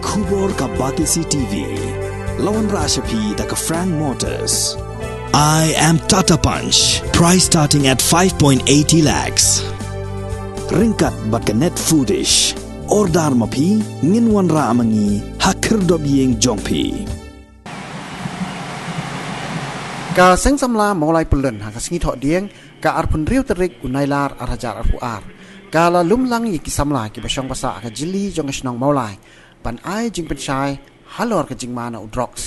Kubor ka Batisi TV. Lawan Rashapi da ka Frank Motors. I am Tata Punch. Price starting at 5.80 lakhs. Ringkat bat ka net foodish. Ordar mapi nginwan ra amangi hakir dobyeng jongpi. Ka seng samla mulai pelan haka sengi thok dieng ka arpun riu terik unailar arajar arpu ar. Ka la lumlang yiki samla ki basyong basa ka jili jong snong mulai. Pan ai jing Pynshai Halor ka Jingma na Drok.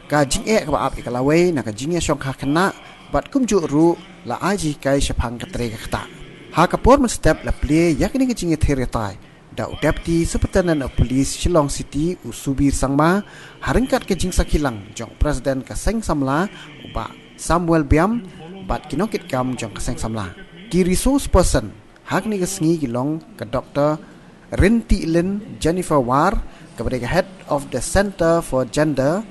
Ka jing e ka baap ikalawe na ka jingya Shongkha Khynnah bat kumju ru la aji kai shapang ka tre ka khata. Ha ka por men step la play yakni ka jingya theritai. Da Deputy Superintendent of Police Shillong City Usubir Sangma haringkat ke jing sakilang jong President ka seng samla uba Samuel Biam bat kinokit kam jong ka seng samla. Ki resource person hakni ka sngi gilong ka Dr. Rinti Lin Jennifer War kepada Head of the Center for Gender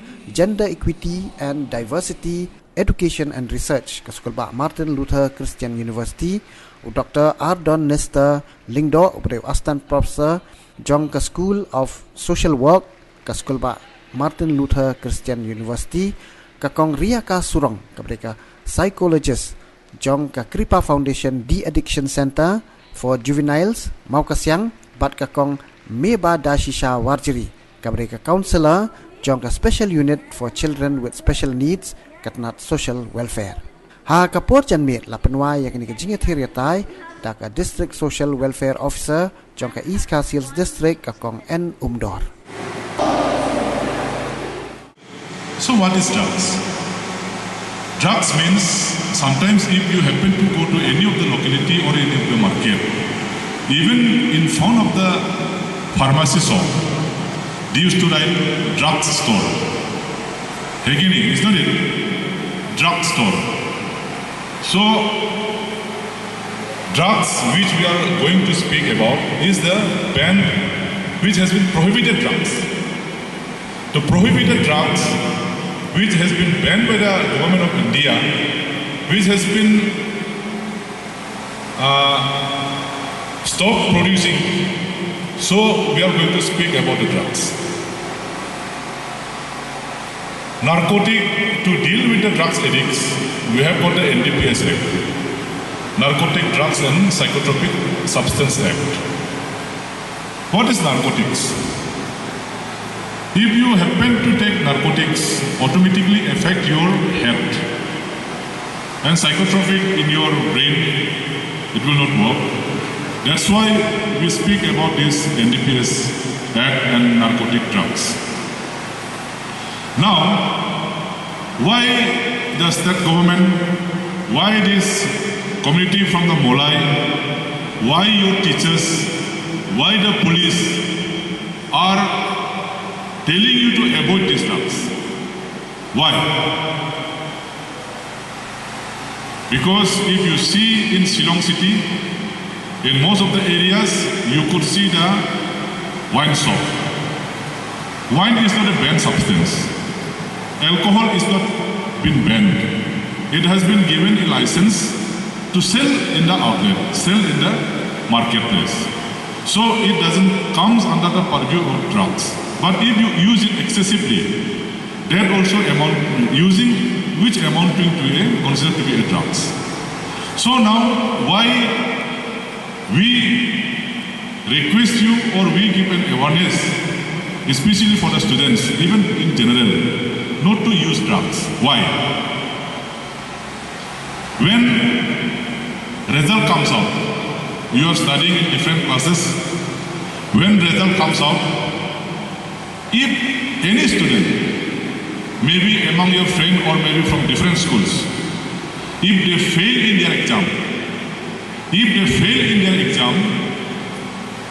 Equity and Diversity Education and Research ke Sekolah Bak Martin Luther Christian University Dr. Ardon Nester Lingdo kepada Assistant Professor Jong ke School of Social Work ke Sekolah Bak Martin Luther Christian University ke Kong Ria ka Surong kepada Psychologist Jong ke Kripa Foundation De-Addiction Center for Juveniles mau ke siang bat ke Kong Meba Dashisha Warjiri kepada Counselor Jong ke Special Unit for Children with Special Needs Katnat Social Welfare. Ha kapor janmit la penwa yakni ke jinga theriatai da ka District Social Welfare Officer Jong ke East Castles District ka Kong N Umdor. So what is drugs? Drugs means sometimes if you happen to go to any of the locality or any of the market, even in front of the pharmacy shop, they used to write drug store. Beginning, is not it? Drug store. So, drugs which we are going to speak about is the ban which has been prohibited drugs. The prohibited drugs which has been banned by the government of India, which has been stopped producing. So we are going to speak about the drugs. Narcotic, to deal with the drugs addicts, we have got the NDPS Act, Narcotic Drugs and Psychotropic Substance Act. What is narcotics? If you happen to take narcotics, automatically affect your health, and psychotropic in your brain, it will not work. That's why we speak about this NDPS Act and narcotic drugs. Now, why the state government, why this community from the Molai, why your teachers, why the police are telling you to avoid these drugs? Why? Because if you see in Shillong City, in most of the areas, you could see the wine shop. Wine is not a banned substance. Alcohol is not been banned. It has been given a license to sell in the outlet, sell in the marketplace. So it doesn't comes under the purview of drugs. But if you use it excessively, that also using which amounting to considered to be a drugs. So now why we request you or we give an awareness, especially for the students, even in general, not to use drugs. Why? When result comes out, you are studying in different classes. When result comes out, if any student, maybe among your friend or maybe from different schools, if they fail in their exam,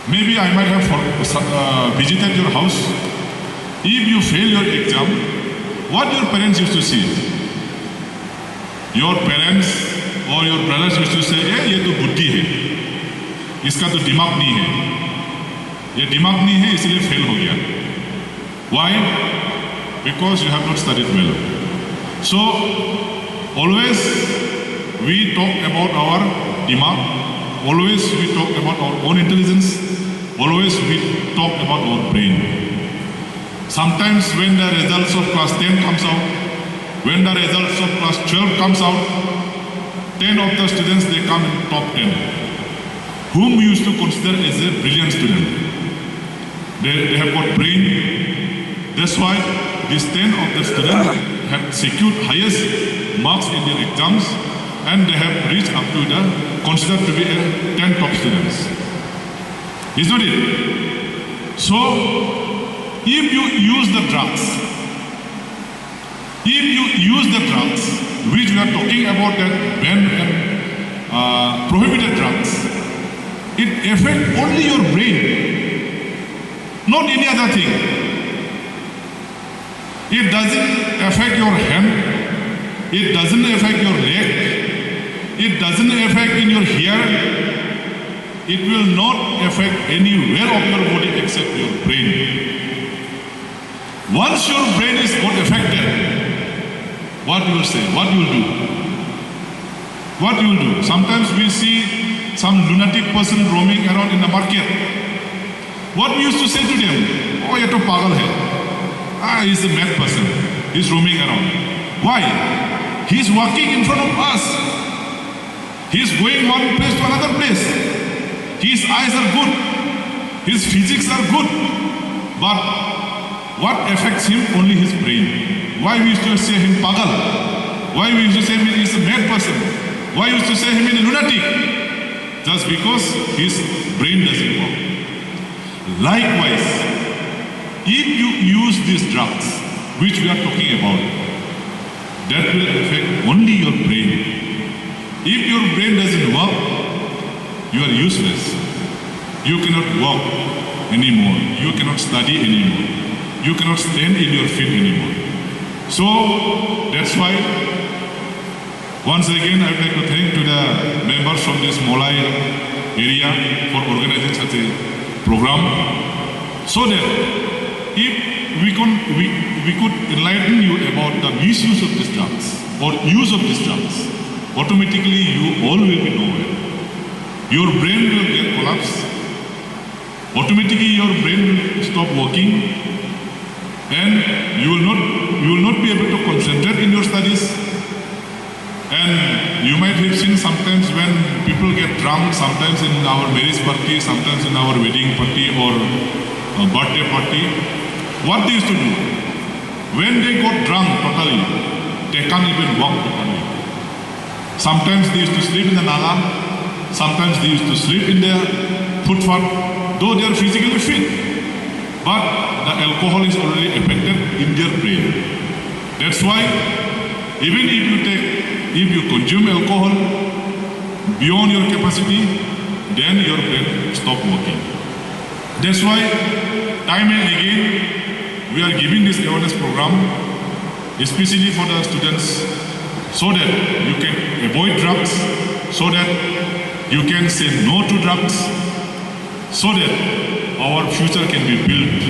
maybe I might have visited your house. If you fail your exam, what your parents used to say? Your parents or your brothers used to say, "ये तो बुद्धि है, इसका तो दिमाग नहीं है, ये दिमाग नहीं है इसलिए फेल हो गया." Why? Because you have not studied well. So always we talk about our dimag, always we talk about our own intelligence, always we talk about our brain. Sometimes when the results of class 10 comes out, when the results of class 12 comes out, 10 of the students, they come in top 10, whom we used to consider as a brilliant student. They have got brain. That's why these 10 of the students have secured highest marks in their exams, and they have reached up to the considered to be a 10 top students. Is not it? So, if you use the drugs, which we are talking about, that banned and prohibited drugs, it affects only your brain, not any other thing. It doesn't affect your hand, it doesn't affect your leg, it doesn't affect in your hair, it will not affect anywhere of your body except your brain. Once your brain is got affected, what you will say? What you will do? What you will do? Sometimes we see some lunatic person roaming around in the market. What we used to say to them? Oh, ye to pagal hai. He's a mad person. He's roaming around. Why? He's walking in front of us. He's going one place to another place. His eyes are good. His physics are good. But what affects him? Only his brain. Why we used to say him pagal? Why we used to say him is a mad person? Why we used to say him is a lunatic? Just because his brain doesn't work. Likewise, if you use these drugs, which we are talking about, that will affect only your brain. If your brain doesn't work, you are useless. You cannot walk anymore. You cannot study anymore. You cannot stand in your feet anymore. So that's why once again I would like to thank to the members from this Molai area for organizing such a program, so that if we could enlighten you about the misuse of these drugs or use of these drugs, automatically you all will be nowhere. Your brain will get collapsed. Automatically your brain will stop working, and you will not be able to concentrate in your studies. And you might have seen sometimes when people get drunk, sometimes in our marriage party, sometimes in our wedding party or birthday party, what they used to do, when they got drunk totally, they can't even walk properly. Sometimes they used to sleep in the nala, sometimes they used to sleep in their footpath, though they are physically fit. But the alcohol is already affected in their brain. That's why even if you consume alcohol beyond your capacity, then your brain stop working. That's why time and again we are giving this awareness program, especially for the students, so that you can avoid drugs, so that you can say no to drugs, so that our future can be built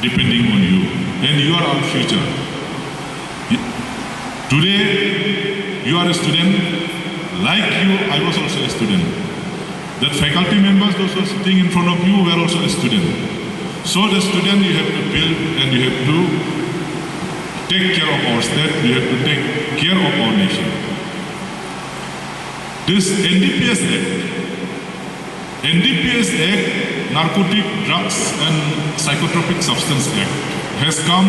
depending on you, and you are our future. Today, you are a student. Like you, I was also a student. That faculty members, those who are sitting in front of you, were also a student. So the student you have to build, and you have to take care of our state, you have to take care of our nation. This NDPS Act, Narcotic Drugs and Psychotropic Substance Act, has come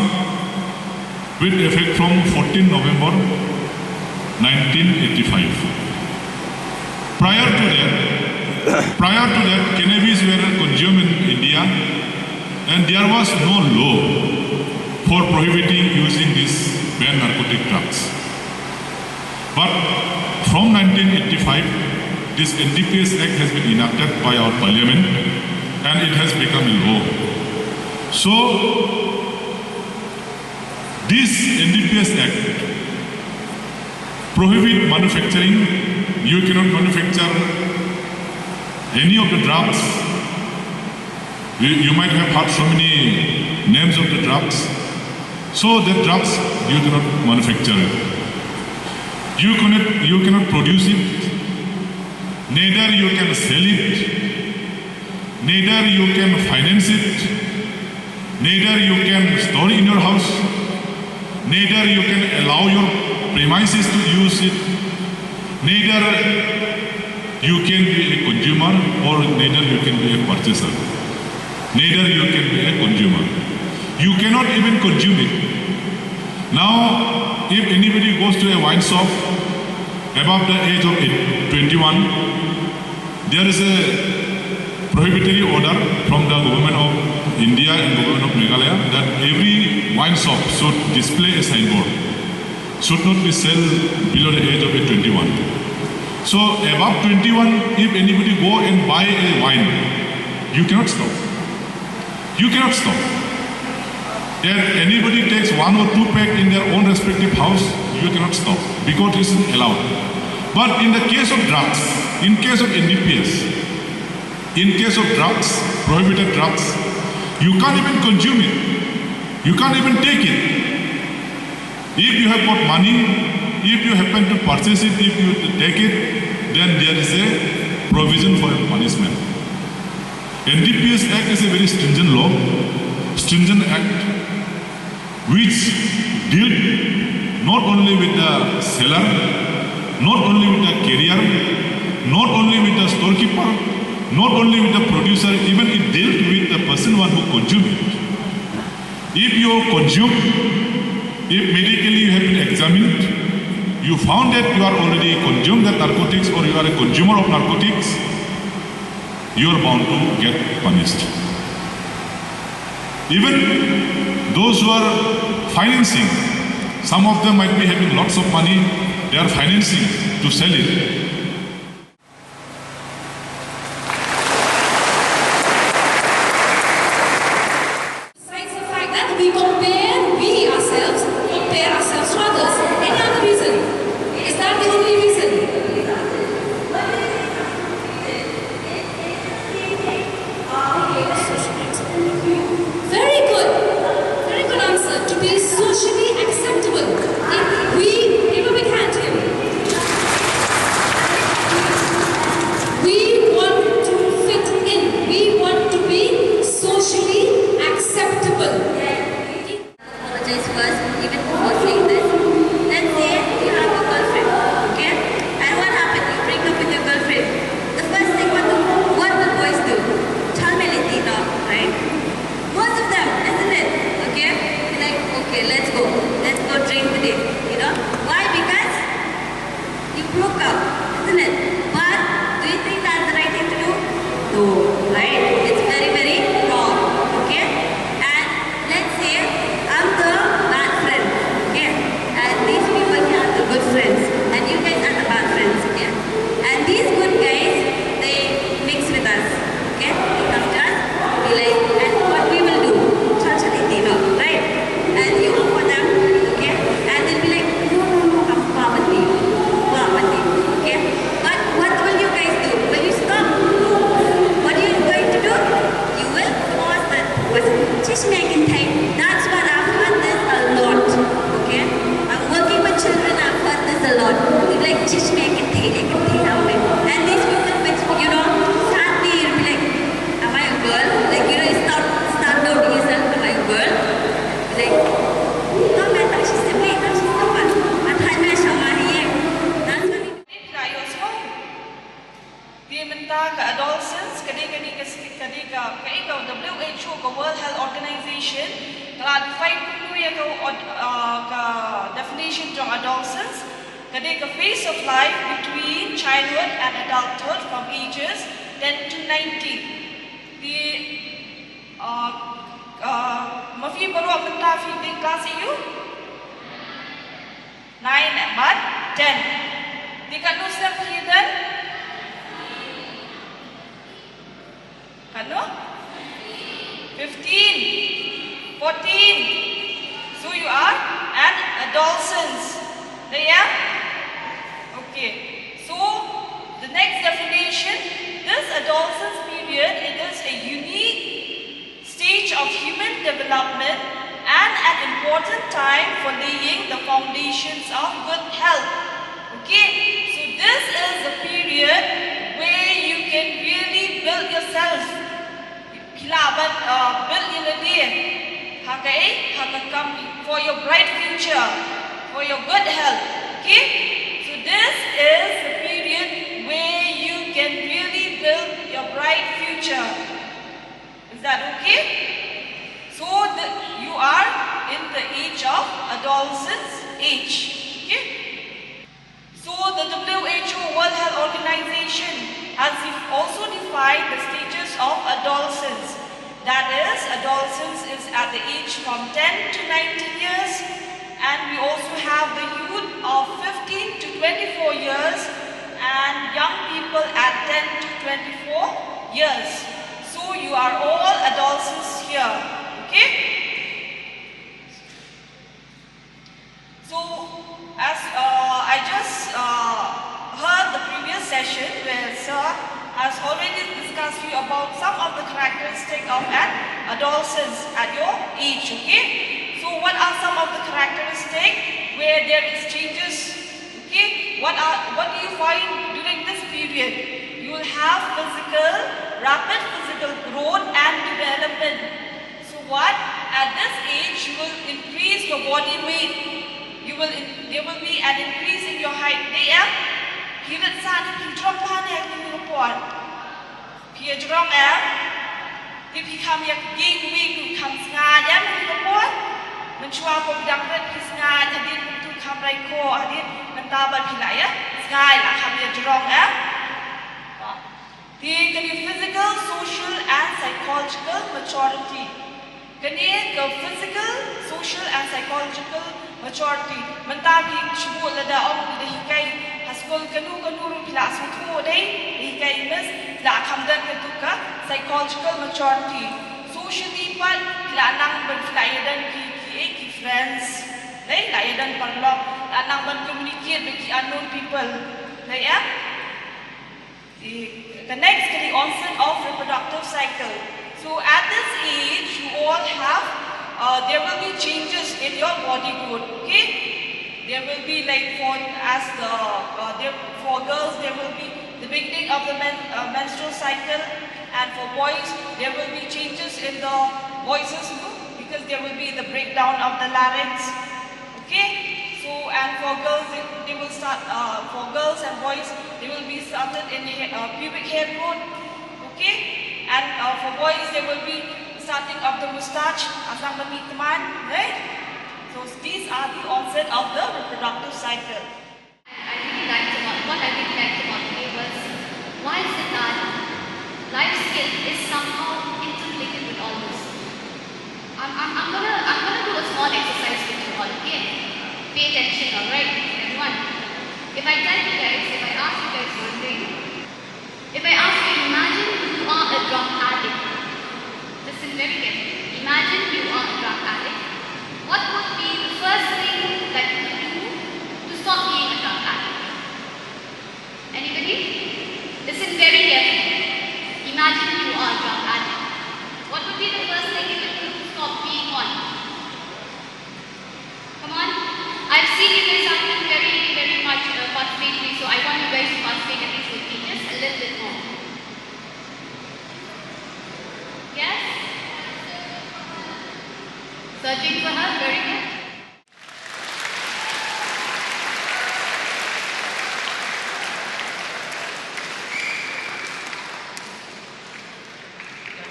with effect from 14 November 1985. Prior to that, cannabis were consumed in India, and there was no law for prohibiting using these banned narcotic drugs. But from 1985, this NDPS Act has been enacted by our parliament, and it has become a law. So, this NDPS Act prohibits manufacturing. You cannot manufacture any of the drugs. You might have heard so many names of the drugs. So the drugs, you cannot manufacture it. You cannot produce it. Neither you can sell it. Neither you can finance it. Neither you can store in your house, neither you can allow your premises to use it, neither you can be a consumer or neither you can be a purchaser. Neither you can be a consumer. You cannot even consume it. Now, if anybody goes to a wine shop above the age of 21, there is a prohibitory order from the government of India and government of Meghalaya that every wine shop should display a signboard. Should not be sold below the age of 21. So above 21, if anybody go and buy a wine, you cannot stop. You cannot stop. If anybody takes 1 or 2 pack in their own respective house, you cannot stop because it isn't allowed. But in the case of drugs, in case of NDPS, in case of drugs, prohibited drugs, you can't even consume it. You can't even take it. If you have got money, if you happen to purchase it, if you take it, then there is a provision for punishment. NDPS Act is a very stringent law, stringent act, which deals not only with the seller, not only with the carrier, not only with the storekeeper, not only with the producer, even it deals with the person one who consumes it. If you consume, if medically you have been examined, you found that you are already consumed the narcotics or you are a consumer of narcotics, you are bound to get punished. Even those who are financing, some of them might be having lots of money, they are financing to sell it. Besides the fact that we ourselves compare ourselves to others. Any other reason? Is that the only reason? Very good answer. To be socially acceptable. Give a big hand to him. We want to fit in. We want to be socially acceptable. Apologize first, even before saying this. Let's say you have a girlfriend, okay? And what happened? You break up with your girlfriend. The first thing, what will boys do? Chalmelitino, right? Most of them, isn't it? Okay? You're like, okay, let's go drink today. You know? Why? Because you broke up, isn't it? But do you think that's the right thing to do? No, right? It's very, very wrong. Okay? And let's say I'm the bad friend, okay? And these people here are the good friends. And you guys are the bad friends, okay? And these good guys, they mix with us, okay? They come to us, be like, and what we will do? Right? And you offer them, okay? And they'll be like, no, come Pavati, okay? But what will you guys do? Will you stop? No. What are you going to do? You will force that person. Just make it tight. That's what I've heard this a lot, okay? I'm working with children, I've heard this a lot. They're like, just make it tight, and these people, which, you know, sadly, you'll be like, am I a girl? Like, you know, you start doubting yourself, am I a girl? Like, no matter, she's simply, she's no one. But I'm a shamahi. That's what we dia minta ke adolescents, kadi-kadi WHO ke World Health Organization telah define dulu ya ke definition jong adolescents, kadi ke phase of life between childhood and adulthood from ages 10 to 19. Di mafi baru minta fi di kelas you 9 but 10. Di kanu Ssmp then kanu 15, 14. So you are an adolescents. Yeah? Okay. So the next definition, this adolescence period, it is a unique stage of human development and an important time for laying the foundations of good health. Okay, so this is the period where you can really build yourself. Build in a day. come for your bright future, for your good health. Okay? So this is the period where you can really build your bright future. Is that okay? So you are in the age of adolescence age. Okay? So the WHO, World Health Organization, has also defined the stages of adolescence. That is, adolescence is at the age from 10 to 19 years, and we also have the youth of 15 to 24 years and young people at 10 to 24 years. So you are all adolescents here. Okay? So as I just heard the previous session where Sir has already discussed you about some of the characteristics of an adolescent at your age. Okay? So what are some of the characteristics where there is changes? Okay? What do you find during this period? You will have rapid physical growth and development. So what? At this age, you will increase your body weight. There will be an increase in your height. Hirit saat hidrong panek ni report. Hidrong Di kam yak ging wing kam snga ni report. Menchua ko bidangret ki snga adin tu kam raiko adin mentabat hilaya snga la kam hidrong Di kani physical, social and psychological maturity. Kani ke physical, social and psychological maturity. Mentabi shubul lada om di hikai haskol kanu pila sutu dei hikai mes la kamdan ketuka psychological maturity. Socially pat pila nang berfilayadan ki friends. Dei layadan parlok la nang ban communicate with unknown people. Dei The next is the onset of reproductive cycle. So at this age, you all have, there will be changes in your body growth. Okay? There will be like for girls, there will be the beginning of the menstrual cycle, and for boys, there will be changes in the voices because there will be the breakdown of the larynx. Okay? So, and for girls, they will start, for girls and boys, they will be started in pubic hair growth, okay? And for boys, they will be starting of the mustache, asang bani teman, right? So, these are the onset of the reproductive cycle. What I really liked about today was, why is it that life skill is somehow interrelated with all this? I'm gonna do a small exercise with you all, okay? Pay attention, alright, everyone. If I tell you guys, if I ask you guys one thing, if I ask you, imagine you are a drug addict. Listen very carefully. Imagine you are a drug addict. What would be the first thing that you do to stop being a drug addict? Anybody? Listen very carefully. Imagine you are a drug addict. What would be the first thing you would do to stop being one? Come on. I've seen you guys have been very, very much participatory, so I want you guys to participate at least with me just a little bit more. Yes? Searching for help, very good.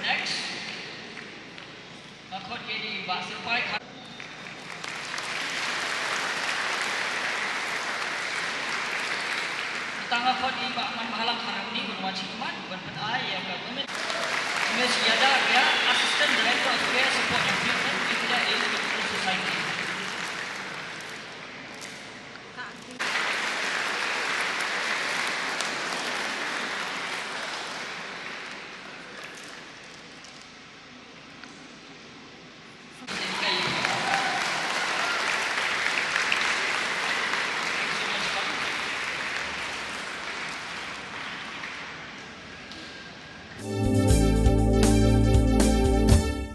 Next, tangga kau di bak man bahalang harang ni berwajib mat berpetak